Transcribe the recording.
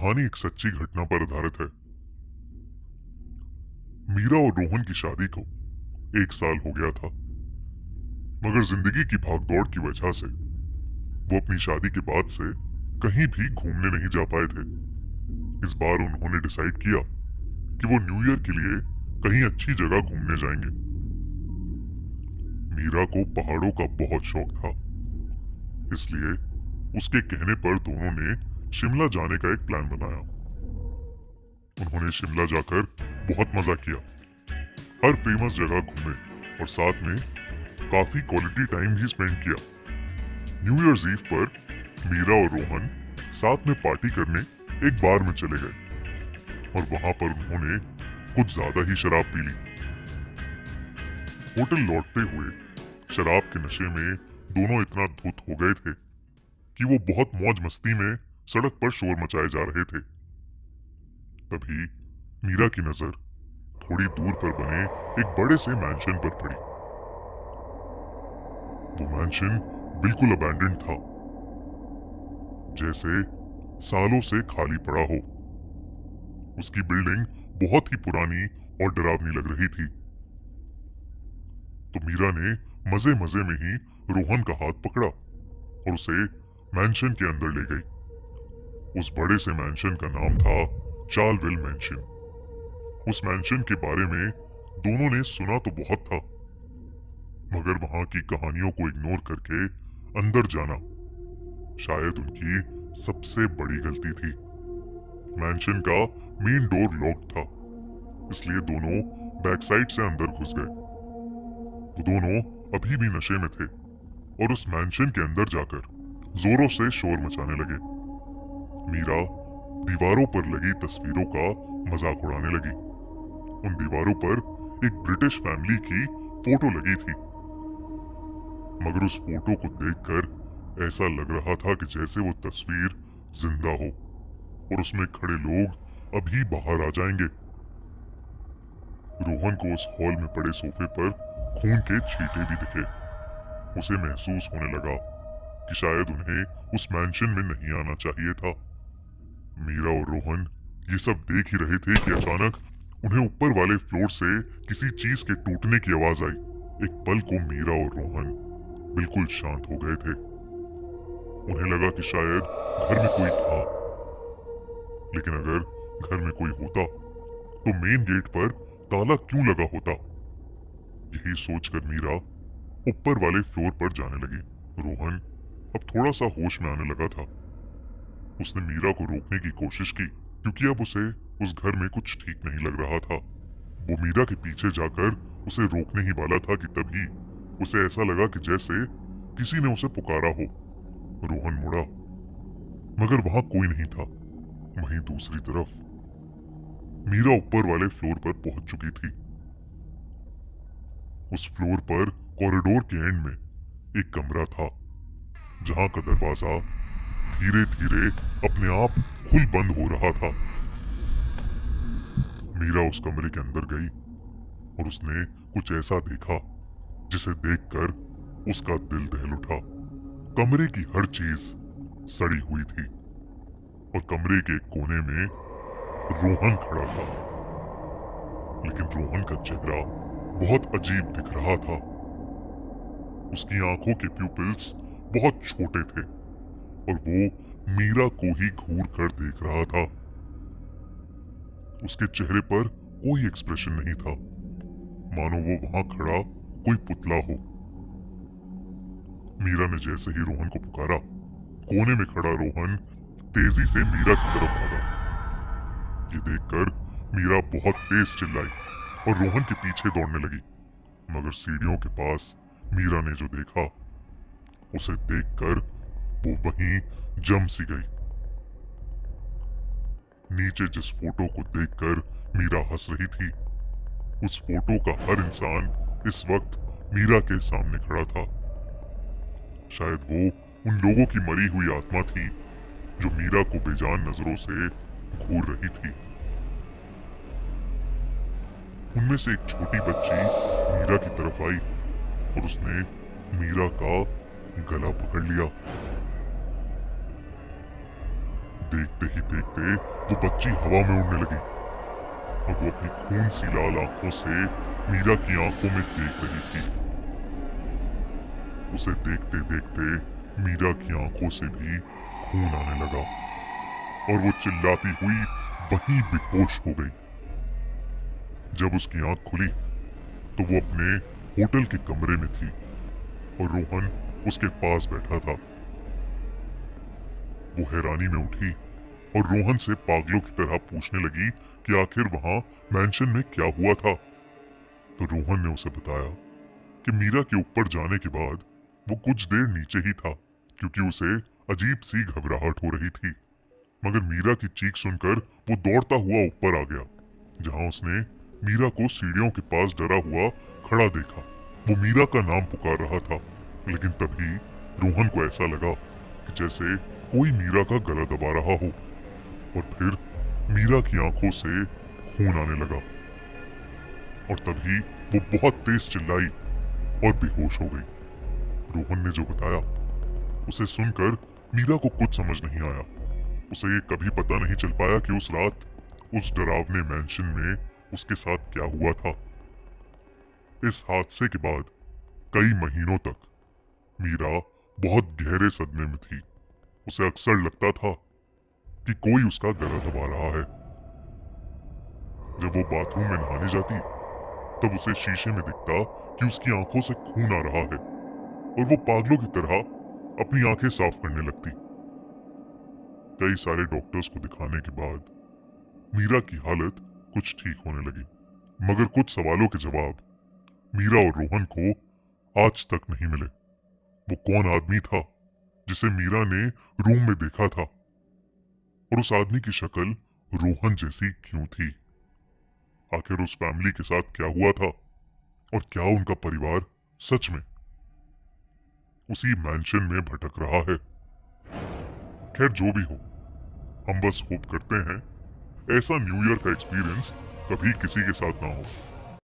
कहानी एक सच्ची घटना पर आधारित है। मीरा और रोहन की शादी को 1 साल हो गया था, मगर जिंदगी की भागदौड़ की वजह से वो अपनी शादी के बाद से कहीं भी घूमने नहीं जा पाए थे। इस बार उन्होंने डिसाइड किया कि वो न्यू ईयर के लिए कहीं अच्छी जगह घूमने जाएंगे। मीरा को पहाड़ों का बहुत शौक था, इसलिए उसके कहने पर दोनों ने शिमला जाने का एक प्लान बनाया। उन्होंने शिमला जाकर बहुत मजा किया, हर फेमस जगह घूमे और साथ में काफी क्वालिटी टाइम भी स्पेंड किया। न्यू ईयर्स ईव पर मीरा और रोहन साथ में पार्टी करने एक बार में चले गए और वहां पर उन्होंने कुछ ज्यादा ही शराब पी ली। होटल लौटते हुए शराब के नशे में दोनों इतना धुत हो गए थे कि वो बहुत मौज मस्ती में सड़क पर शोर मचाए जा रहे थे। तभी मीरा की नजर थोड़ी दूर पर बने एक बड़े से मैंशन पर पड़ी। वो मैंशन बिल्कुल अबैंडन था, जैसे सालों से खाली पड़ा हो। उसकी बिल्डिंग बहुत ही पुरानी और डरावनी लग रही थी। तो मीरा ने मजे मजे में ही रोहन का हाथ पकड़ा और उसे मैंशन के अंदर ले गई। उस बड़े से मैंशन का नाम था चार्लविल मैंशन। उस मैंशन के बारे में दोनों ने सुना तो बहुत था, मगर वहां की कहानियों को इग्नोर करके अंदर जाना शायद उनकी सबसे बड़ी गलती थी। मैंशन का मेन डोर लॉक था, इसलिए दोनों बैक साइड से अंदर घुस गए। वो दोनों अभी भी नशे में थे और उस मैंशन के अंदर जाकर जोरों से शोर मचाने लगे। मीरा दीवारों पर लगी तस्वीरों का मजाक उड़ाने लगी। उन दीवारों पर एक ब्रिटिश फैमिली की फोटो लगी थी, मगर उस फोटो को देखकर ऐसा लग रहा था कि जैसे वो तस्वीर जिंदा हो और उसमें खड़े लोग अभी बाहर आ जाएंगे। रोहन को उस हॉल में पड़े सोफे पर खून के छींटे भी दिखे। उसे महसूस होने लगा कि शायद उन्हें उस मैंशन में नहीं आना चाहिए था। मीरा और रोहन ये सब देख ही रहे थे कि अचानक उन्हें ऊपर वाले फ्लोर से किसी चीज के टूटने की आवाज आई। एक पल को मीरा और रोहन बिल्कुल शांत हो गए थे। उन्हें लगा कि शायद घर में कोई था, लेकिन अगर घर में कोई होता तो मेन गेट पर ताला क्यों लगा होता। यही सोचकर मीरा ऊपर वाले फ्लोर पर जाने लगी। रोहन अब थोड़ा सा होश में आने लगा था। उसने मीरा को रोकने की कोशिश की, क्योंकि अब उसे उस घर में कुछ ठीक नहीं लग रहा था। वो मीरा के पीछे जाकर उसे रोकने ही वाला था कि तभी उसे ऐसा लगा कि जैसे किसी ने उसे पुकारा हो। रोहन मुड़ा, मगर वहां कोई नहीं था। वहीं दूसरी तरफ मीरा ऊपर वाले फ्लोर पर पहुंच चुकी थी। उस फ्लोर पर कॉरिडोर के एंड में एक कमरा था, जहां का दरवाजा धीरे धीरे अपने आप खुल बंद हो रहा था। मीरा उस कमरे के अंदर गई और उसने कुछ ऐसा देखा जिसे देखकर उसका दिल दहल उठा। कमरे की हर चीज सड़ी हुई थी और कमरे के एक कोने में रोहन खड़ा था, लेकिन रोहन का चेहरा बहुत अजीब दिख रहा था। उसकी आंखों के प्यूपिल्स बहुत छोटे थे और वो मीरा को ही घूर कर देख रहा था। उसके चेहरे पर कोई एक्सप्रेशन नहीं था, मानो वो वहां खड़ा कोई पुतला हो। मीरा ने जैसे ही रोहन को पुकारा, कोने में खड़ा रोहन तेजी से मीरा की तरफ भागा। ये देखकर मीरा बहुत तेज चिल्लाई और रोहन के पीछे दौड़ने लगी, मगर सीढ़ियों के पास मीरा ने जो देखा उसे देखकर वो वहीं जम सी गई। नीचे जिस फोटो को देखकर मीरा हंस रही थी, उस फोटो का हर इंसान इस वक्त मीरा के सामने खड़ा था। शायद वो उन लोगों की मरी हुई आत्मा थी जो मीरा को बेजान नजरों से घूर रही थी। उनमें से एक छोटी बच्ची मीरा की तरफ आई और उसने मीरा का गला पकड़ लिया। देखते ही देखते वो बच्ची हवा में उड़ने लगी और वो अपनी खून सी लाल आंखों से मीरा की आंखों में देख रही थी। उसे देखते देखते मीरा की आंखों से भी खून आने लगा और वो चिल्लाती हुई वहीं बेहोश हो गई। जब उसकी आंख खुली तो वो अपने होटल के कमरे में थी और रोहन उसके पास बैठा था। वो हैरानी में उठी और रोहन से पागलों की तरह पूछने लगी कि आखिर वहां मैंशन में क्या हुआ था। तो रोहन ने उसे बताया कि मीरा के ऊपर जाने के बाद वो कुछ देर नीचे ही था क्योंकि उसे अजीब सी घबराहट हो रही थी। मगर मीरा की चीख सुनकर वो दौड़ता हुआ ऊपर आ गया, जहां उसने मीरा को सीढ़ियों के पास डरा हुआ खड़ा देखा। वो मीरा का नाम पुकार रहा था, लेकिन तभी रोहन को ऐसा लगा कि जैसे कोई मीरा का गला दबा रहा हो और फिर मीरा की आंखों से खून आने लगा और तभी वो बहुत तेज चिल्लाई और बेहोश हो गई। रोहन ने जो बताया उसे सुनकर मीरा को कुछ समझ नहीं आया। उसे ये कभी पता नहीं चल पाया कि उस रात उस डरावने मैंशन में उसके साथ क्या हुआ था। इस हादसे के बाद कई महीनों तक मीरा बहुत गहरे सदमे में थी। उसे अक्सर लगता था कि कोई उसका गला दबा रहा है। जब वो बाथरूम में नहाने जाती तब उसे शीशे में दिखता कि उसकी आंखों से खून आ रहा है और वो पागलों की तरह अपनी आंखें साफ करने लगती। कई सारे डॉक्टर्स को दिखाने के बाद मीरा की हालत कुछ ठीक होने लगी, मगर कुछ सवालों के जवाब मीरा और रोहन को आज तक नहीं मिले। वो कौन आदमी था जिसे मीरा ने रूम में देखा था और उस आदमी की शक्ल रोहन जैसी क्यों थी? आखिर उस फैमिली के साथ क्या हुआ था और क्या उनका परिवार सच में उसी मैंशन में भटक रहा है? खैर जो भी हो, हम बस होप करते हैं ऐसा न्यू ईयर का एक्सपीरियंस कभी किसी के साथ ना हो।